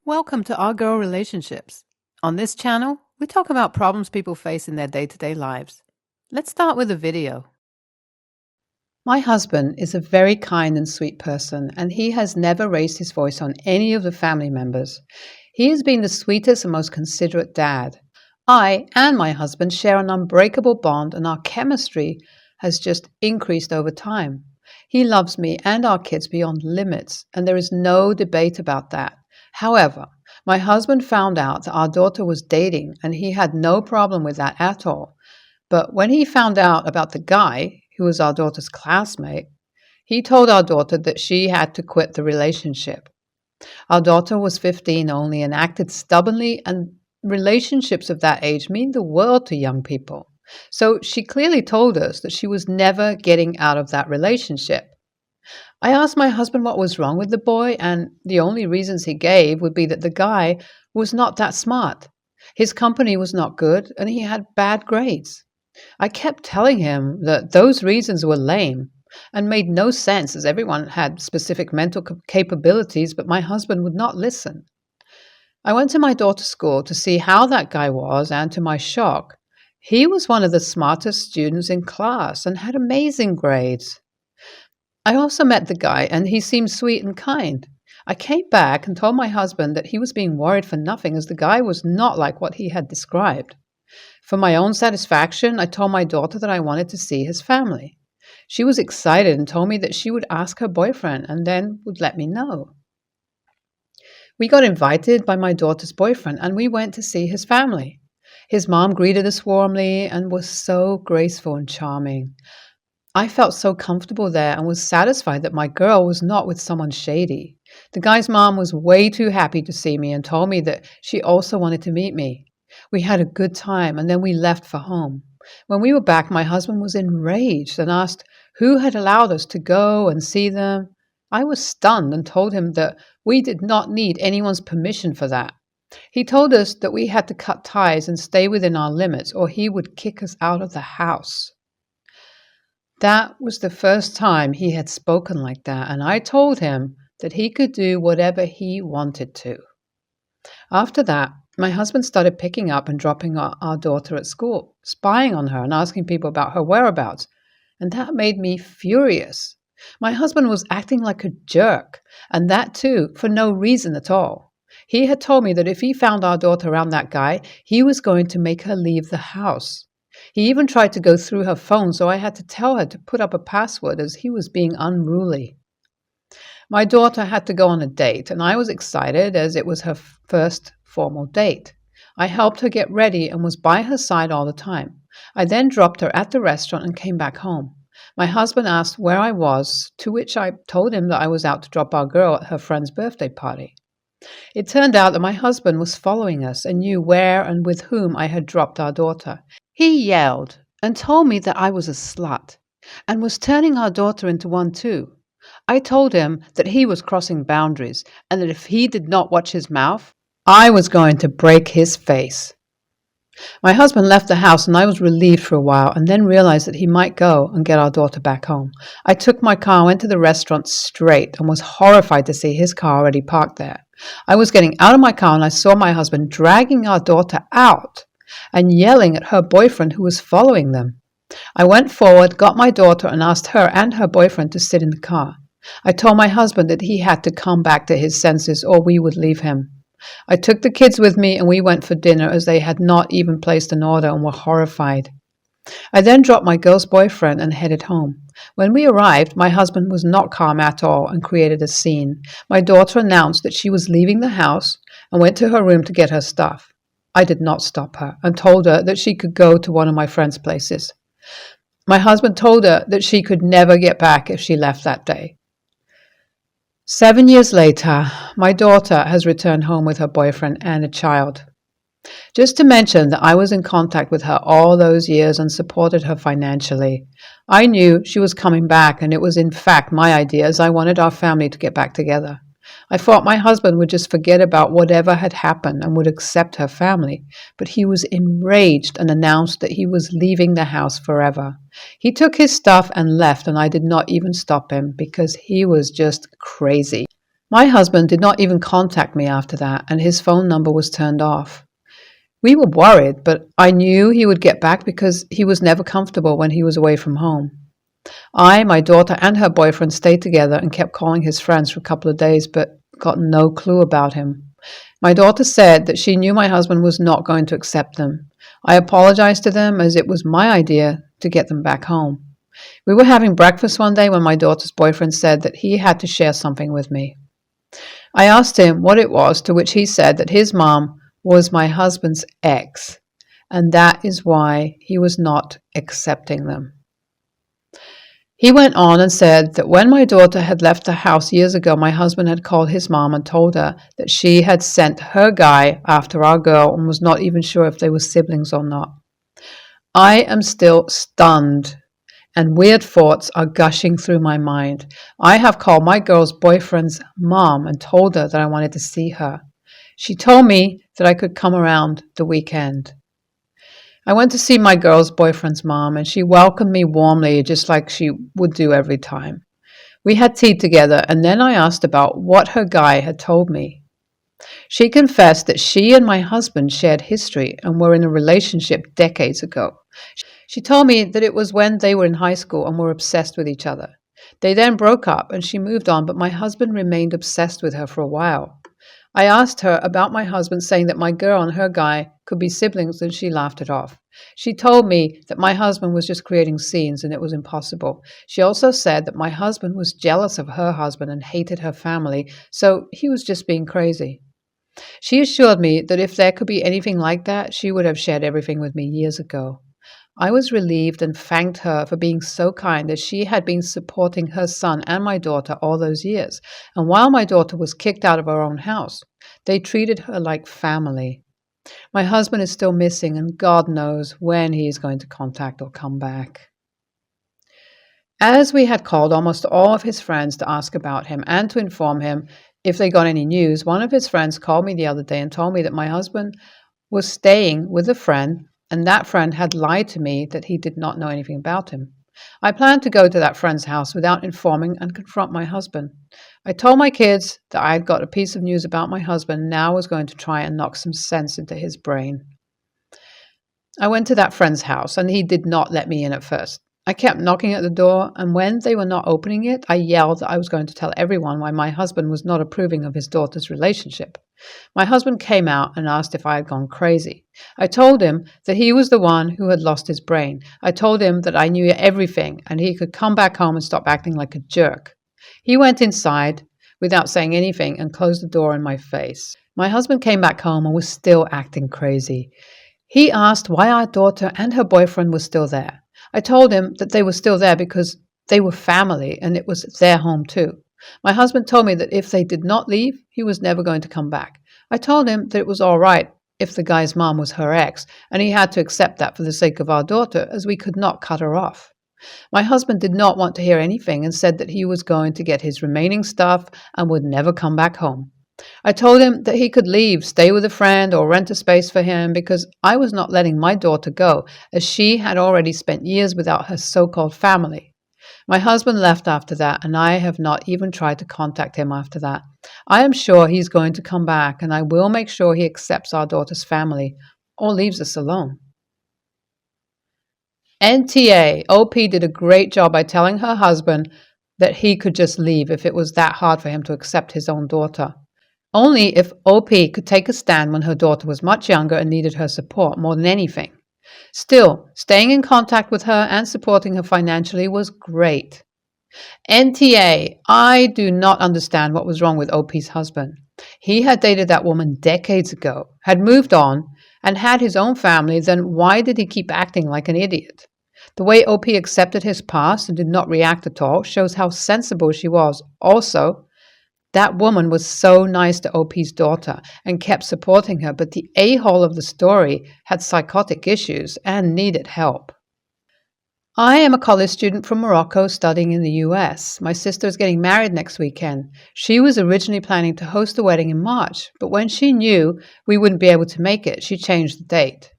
Welcome to Our Girl Relationships. On this channel, we talk about problems people face in their day-to-day lives. Let's start with a video. My husband is a very kind and sweet person, and he has never raised his voice on any of the family members. He has been the sweetest and most considerate dad. I and my husband share an unbreakable bond, and our chemistry has just increased over time. He loves me and our kids beyond limits, and there is no debate about that. However, my husband found out that our daughter was dating, and he had no problem with that at all. But when he found out about the guy, who was our daughter's classmate, he told our daughter that she had to quit the relationship. Our daughter was 15 only and acted stubbornly, and relationships of that age mean the world to young people. So she clearly told us that she was never getting out of that relationship. I asked my husband what was wrong with the boy, and the only reasons he gave would be that the guy was not that smart. His company was not good, and he had bad grades. I kept telling him that those reasons were lame and made no sense, as everyone had specific mental capabilities, but my husband would not listen. I went to my daughter's school to see how that guy was, and to my shock, he was one of the smartest students in class and had amazing grades. I also met the guy, and he seemed sweet and kind. I came back and told my husband that he was being worried for nothing, as the guy was not like what he had described. For my own satisfaction, I told my daughter that I wanted to see his family. She was excited and told me that she would ask her boyfriend and then would let me know. We got invited by my daughter's boyfriend, and we went to see his family. His mom greeted us warmly and was so graceful and charming. I felt so comfortable there and was satisfied that my girl was not with someone shady. The guy's mom was way too happy to see me and told me that she also wanted to meet me. We had a good time, and then we left for home. When we were back, my husband was enraged and asked who had allowed us to go and see them. I was stunned and told him that we did not need anyone's permission for that. He told us that we had to cut ties and stay within our limits, or he would kick us out of the house. That was the first time he had spoken like that, and I told him that he could do whatever he wanted to. After that, my husband started picking up and dropping our daughter at school, spying on her and asking people about her whereabouts, and that made me furious. My husband was acting like a jerk, and that too for no reason at all. He had told me that if he found our daughter around that guy, he was going to make her leave the house. He even tried to go through her phone, so I had to tell her to put up a password, as he was being unruly. My daughter had to go on a date, and I was excited as it was her first formal date. I helped her get ready and was by her side all the time. I then dropped her at the restaurant and came back home. My husband asked where I was, to which I told him that I was out to drop our girl at her friend's birthday party. It turned out that my husband was following us and knew where and with whom I had dropped our daughter. He yelled and told me that I was a slut and was turning our daughter into one too. I told him that he was crossing boundaries and that if he did not watch his mouth, I was going to break his face. My husband left the house, and I was relieved for a while and then realized that he might go and get our daughter back home. I took my car and went to the restaurant straight and was horrified to see his car already parked there. I was getting out of my car and I saw my husband dragging our daughter out and yelling at her boyfriend who was following them. I went forward, got my daughter, and asked her and her boyfriend to sit in the car. I told my husband that he had to come back to his senses or we would leave him. I took the kids with me and we went for dinner, as they had not even placed an order and were horrified. I then dropped my girl's boyfriend and headed home. When we arrived, my husband was not calm at all and created a scene. My daughter announced that she was leaving the house and went to her room to get her stuff. I did not stop her and told her that she could go to one of my friends' places. My husband told her that she could never get back if she left that day. 7 years later, my daughter has returned home with her boyfriend and a child. Just to mention that I was in contact with her all those years and supported her financially. I knew she was coming back, and it was in fact my idea, as I wanted our family to get back together. I thought my husband would just forget about whatever had happened and would accept her family, but he was enraged and announced that he was leaving the house forever. He took his stuff and left, and I did not even stop him because he was just crazy. My husband did not even contact me after that, and his phone number was turned off. We were worried, but I knew he would get back because he was never comfortable when he was away from home. I, my daughter, and her boyfriend stayed together and kept calling his friends for a couple of days, but got no clue about him. My daughter said that she knew my husband was not going to accept them. I apologized to them as it was my idea to get them back home. We were having breakfast one day when my daughter's boyfriend said that he had to share something with me. I asked him what it was, to which he said that his mom was my husband's ex, and that is why he was not accepting them. He went on and said that when my daughter had left the house years ago, my husband had called his mom and told her that she had sent her guy after our girl and was not even sure if they were siblings or not. I am still stunned, and weird thoughts are gushing through my mind. I have called my girl's boyfriend's mom and told her that I wanted to see her. She told me that I could come around the weekend. I went to see my girl's boyfriend's mom, and she welcomed me warmly, just like she would do every time. We had tea together, and then I asked about what her guy had told me. She confessed that she and my husband shared history and were in a relationship decades ago. She told me that it was when they were in high school and were obsessed with each other. They then broke up and she moved on, but my husband remained obsessed with her for a while. I asked her about my husband, saying that my girl and her guy could be siblings, and she laughed it off. She told me that my husband was just creating scenes and it was impossible. She also said that my husband was jealous of her husband and hated her family, so he was just being crazy. She assured me that if there could be anything like that, she would have shared everything with me years ago. I was relieved and thanked her for being so kind, as she had been supporting her son and my daughter all those years. And while my daughter was kicked out of her own house, they treated her like family. My husband is still missing, and God knows when he is going to contact or come back. As we had called almost all of his friends to ask about him and to inform him if they got any news, one of his friends called me the other day and told me that my husband was staying with a friend, and that friend had lied to me that he did not know anything about him. I planned to go to that friend's house without informing and confront my husband. I told my kids that I had got a piece of news about my husband and now was going to try and knock some sense into his brain. I went to that friend's house, and he did not let me in at first. I kept knocking at the door, and when they were not opening it, I yelled that I was going to tell everyone why my husband was not approving of his daughter's relationship. My husband came out and asked if I had gone crazy. I told him that he was the one who had lost his brain. I told him that I knew everything and he could come back home and stop acting like a jerk. He went inside without saying anything and closed the door in my face. My husband came back home and was still acting crazy. He asked why our daughter and her boyfriend were still there. I told him that they were still there because they were family and it was their home too. My husband told me that if they did not leave, he was never going to come back. I told him that it was all right if the guy's mom was her ex, and he had to accept that for the sake of our daughter, as we could not cut her off. My husband did not want to hear anything and said that he was going to get his remaining stuff and would never come back home. I told him that he could leave, stay with a friend, or rent a space for him because I was not letting my daughter go, as she had already spent years without her so-called family. My husband left after that, and I have not even tried to contact him after that. I am sure he's going to come back, and I will make sure he accepts our daughter's family or leaves us alone. NTA, OP did a great job by telling her husband that he could just leave if it was that hard for him to accept his own daughter. Only if OP could take a stand when her daughter was much younger and needed her support more than anything. Still, staying in contact with her and supporting her financially was great. NTA, I do not understand what was wrong with OP's husband. He had dated that woman decades ago, had moved on, and had his own family. Then why did he keep acting like an idiot? The way OP accepted his past and did not react at all shows how sensible she was. Also, that woman was so nice to OP's daughter and kept supporting her, but the a-hole of the story had psychotic issues and needed help. I am a college student from Morocco studying in the US. My sister is getting married next weekend. She was originally planning to host a wedding in March, but when she knew we wouldn't be able to make it, she changed the date.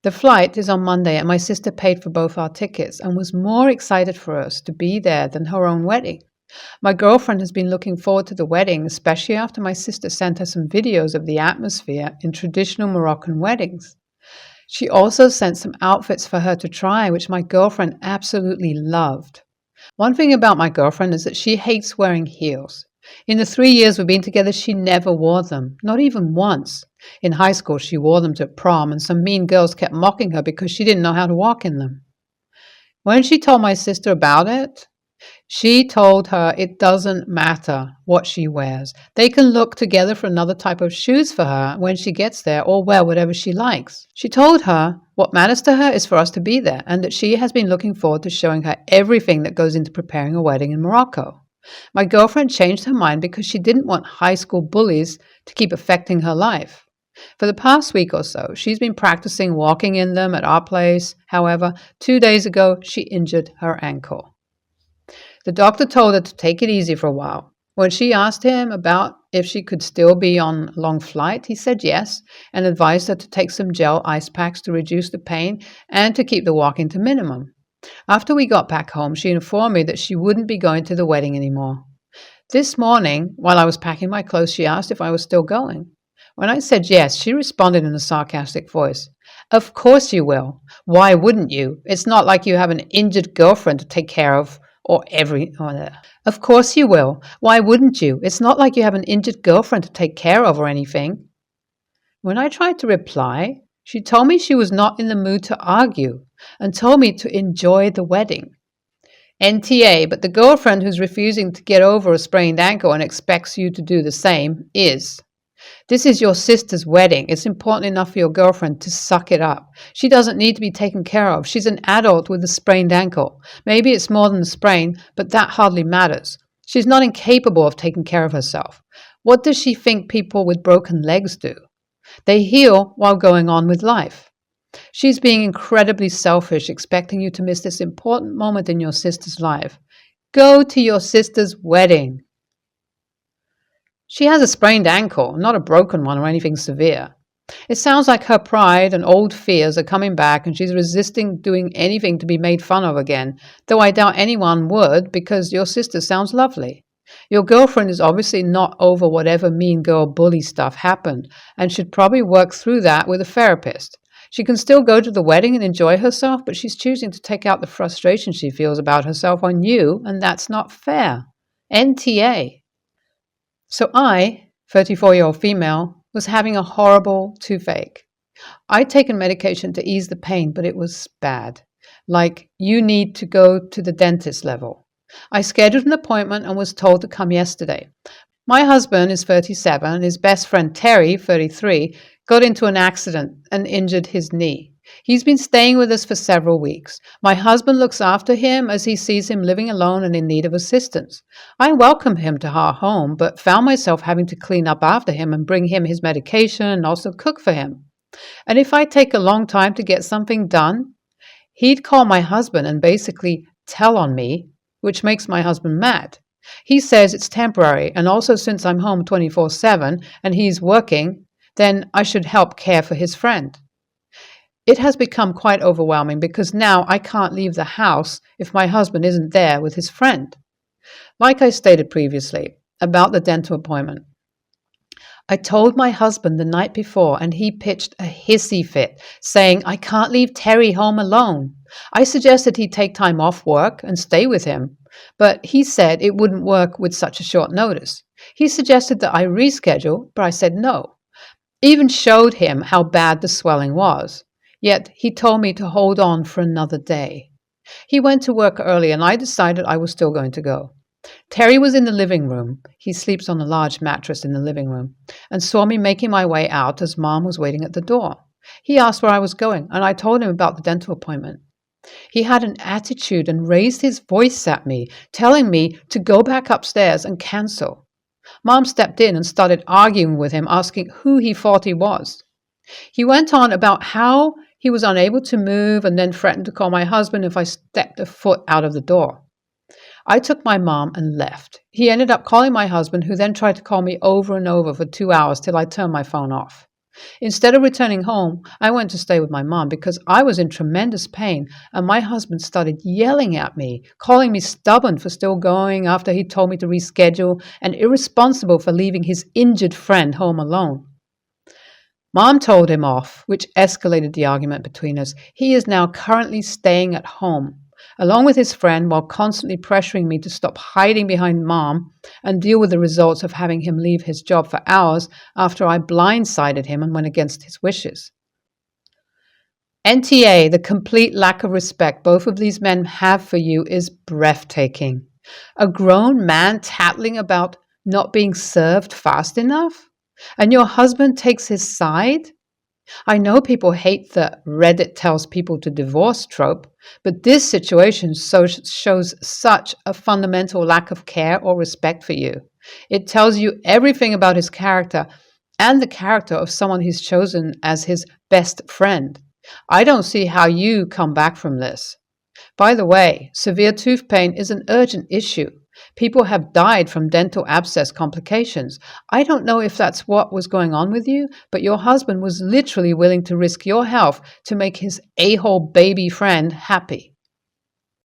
The flight is on Monday, and my sister paid for both our tickets and was more excited for us to be there than her own wedding. My girlfriend has been looking forward to the wedding, especially after my sister sent her some videos of the atmosphere in traditional Moroccan weddings. She also sent some outfits for her to try, which my girlfriend absolutely loved. One thing about my girlfriend is that she hates wearing heels. In the 3 years we've been together, she never wore them, not even once. In high school, she wore them to prom, and some mean girls kept mocking her because she didn't know how to walk in them. When she told my sister about it, she told her it doesn't matter what she wears. They can look together for another type of shoes for her when she gets there, or wear whatever she likes. She told her what matters to her is for us to be there, and that she has been looking forward to showing her everything that goes into preparing a wedding in Morocco. My girlfriend changed her mind because she didn't want high school bullies to keep affecting her life. For the past week or so, she's been practicing walking in them at our place. However, 2 days ago, she injured her ankle. The doctor told her to take it easy for a while. When she asked him about if she could still be on a long flight, he said yes and advised her to take some gel ice packs to reduce the pain and to keep the walking to minimum. After we got back home, she informed me that she wouldn't be going to the wedding anymore. This morning, while I was packing my clothes, she asked if I was still going. When I said yes, she responded in a sarcastic voice. "Of course you will. Why wouldn't you? It's not like you have an injured girlfriend to take care of. Of course you will. Why wouldn't you? It's not like you have an injured girlfriend to take care of or anything." When I tried to reply, she told me she was not in the mood to argue and told me to enjoy the wedding. NTA, but the girlfriend who's refusing to get over a sprained ankle and expects you to do the same is. This is your sister's wedding. It's important enough for your girlfriend to suck it up. She doesn't need to be taken care of. She's an adult with a sprained ankle. Maybe it's more than a sprain, but that hardly matters. She's not incapable of taking care of herself. What does she think people with broken legs do? They heal while going on with life. She's being incredibly selfish, expecting you to miss this important moment in your sister's life. Go to your sister's wedding. She has a sprained ankle, not a broken one or anything severe. It sounds like her pride and old fears are coming back and she's resisting doing anything to be made fun of again, though I doubt anyone would because your sister sounds lovely. Your girlfriend is obviously not over whatever mean girl bully stuff happened and should probably work through that with a therapist. She can still go to the wedding and enjoy herself, but she's choosing to take out the frustration she feels about herself on you, and that's not fair. NTA. So I, 34-year-old female, was having a horrible toothache. I'd taken medication to ease the pain, but it was bad. Like, you need to go to the dentist level. I scheduled an appointment and was told to come yesterday. My husband is 37, and his best friend Terry, 33, got into an accident and injured his knee. He's been staying with us for several weeks. My husband looks after him as he sees him living alone and in need of assistance. I welcomed him to our home, but found myself having to clean up after him and bring him his medication and also cook for him. And if I take a long time to get something done, he'd call my husband and basically tell on me, which makes my husband mad. He says it's temporary, and also since I'm home 24/7 and he's working, then I should help care for his friend. It has become quite overwhelming because now I can't leave the house if my husband isn't there with his friend. Like I stated previously about the dental appointment, I told my husband the night before and he pitched a hissy fit, saying I can't leave Terry home alone. I suggested he take time off work and stay with him, but he said it wouldn't work with such a short notice. He suggested that I reschedule, but I said no. Even showed him how bad the swelling was. Yet he told me to hold on for another day. He went to work early and I decided I was still going to go. Terry was in the living room, he sleeps on a large mattress in the living room, and saw me making my way out as Mom was waiting at the door. He asked where I was going, and I told him about the dental appointment. He had an attitude and raised his voice at me, telling me to go back upstairs and cancel. Mom stepped in and started arguing with him, asking who he thought he was. He went on about how he was unable to move and then threatened to call my husband if I stepped a foot out of the door. I took my mom and left. He ended up calling my husband, who then tried to call me over and over for 2 hours till I turned my phone off. Instead of returning home, I went to stay with my mom because I was in tremendous pain, and my husband started yelling at me, calling me stubborn for still going after he told me to reschedule, and irresponsible for leaving his injured friend home alone. Mom told him off, which escalated the argument between us. He is now currently staying at home, along with his friend, while constantly pressuring me to stop hiding behind Mom and deal with the results of having him leave his job for hours after I blindsided him and went against his wishes. NTA, the complete lack of respect both of these men have for you is breathtaking. A grown man tattling about not being served fast enough? And your husband takes his side? I know people hate the Reddit tells people to divorce trope, but this situation shows such a fundamental lack of care or respect for you. It tells you everything about his character and the character of someone he's chosen as his best friend. I don't see how you come back from this. By the way, severe tooth pain is an urgent issue. People have died from dental abscess complications. I don't know if that's what was going on with you, but your husband was literally willing to risk your health to make his a-hole baby friend happy.